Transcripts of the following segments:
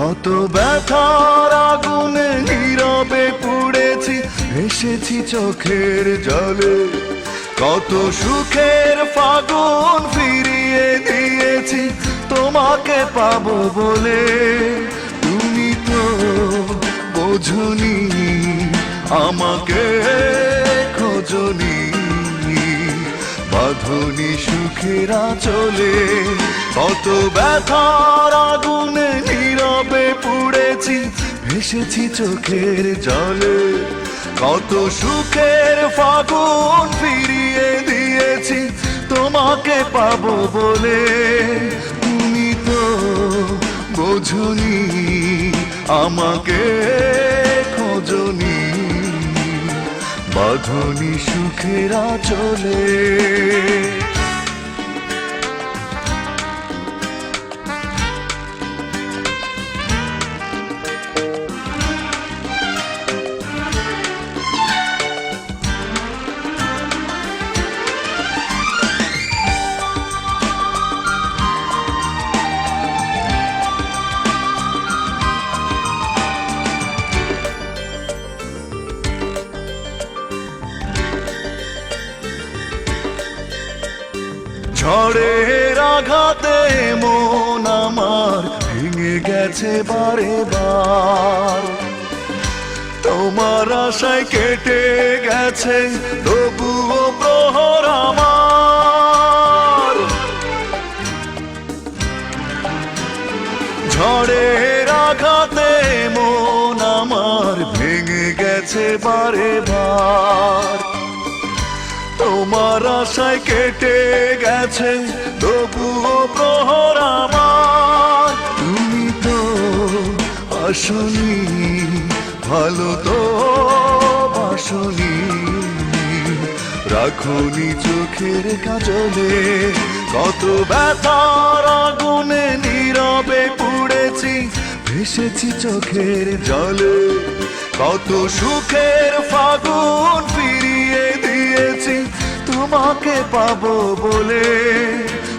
কত ব্যথার আগুনে নীরবে পুড়েছি, ভেসেছি চোখের জলে। কত সুখের ফাগুন ফিরিয়ে দিয়েছি তোমাকে পাবো বলে। তুমি তো বোঝনি, আমাকে খোঁজনি, বাঁধনি সুখের আঁচলে। কত ব্যথার আগুনে নীরবে পুড়েছি, ভেসেছি চোখের জলে। কত সুখের ফাগুন ফিরিয়ে দিয়েছি তোমাকে পাবো বলে। তুমি তো বোঝনি, আমাকে খোঁজনি, বাঁধনি সুখের আঁচলে। ঝড়ের আঘাতে মন আমার ভেঙে গেছে বারে বার। তোমার আশায় কেটে গেছে তবুও প্রহর আমার। ঝড়ের আঘাতে মন আমার ভেঙে গেছে বারে বার। তোমার আশায় কেটে গেছে তবুও প্রহর আমার। তুমি তো আসনি, ভালো তো বাসনি, রাখনি চোখের কাজলে। কত ব্যথার আগুনে নীরবে পুড়েছি, ভেসেছি চোখের জলে। কত সুখের ফাগুন ফিরিয়ে দিয়েছি তোমাকে পাবো বলে।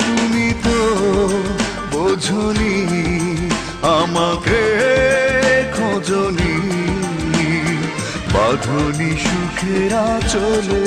তুমি তো বোঝনি, আমাকে খোঁজনি, বাঁধনি সুখের আঁচলে।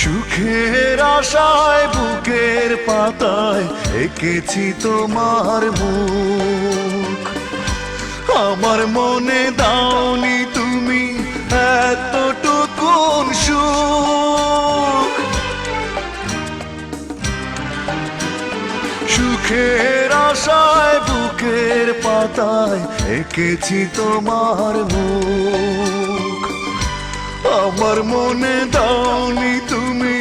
সুখের আশায় বুকের পাতায় এঁকেছি তোমার মুখ। আমার মনে দাওনি তুমি এতটুকুন সুখ। সুখের আশায় বুকের পাতায় এঁকেছি তোমার মুখ। আমার মনে দাওনি তুমি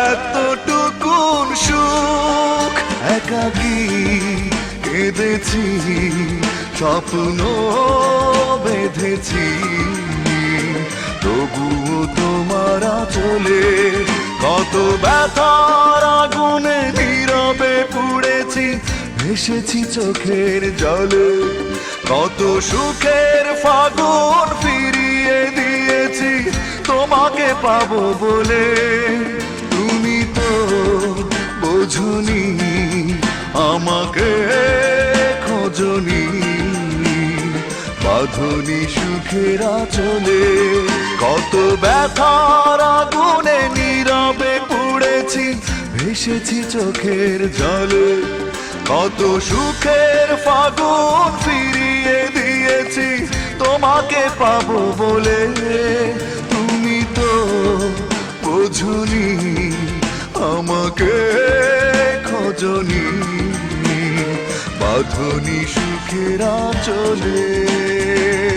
এতটুকুন সুখ। একাকী কেঁদেছি, স্বপ্ন বেঁধেছি, তবুও তোমার আঁচলে। কত ব্যথার আগুনে নীরবে পুড়েছি, ভেসেছি চোখের জলে। কত সুখের ফাগুন ফিরিয়ে দিয়েছি তোমাকে পাবো বলে। তুমি তো বোঝনি, আমাকে খোঁজনি, বাঁধনি সুখের আঁচলে। কত ব্যথার আগুনে নীরবে পুড়েছি, ভেসেছি চোখের জলে। কত সুখের ফাগুন ফিরিয়ে দিয়েছি তোমাকে পাবো বলে। তুমি তো বোঝনি, আমাকে খোঁজনি, বাঁধনি সুখের আঁচলে।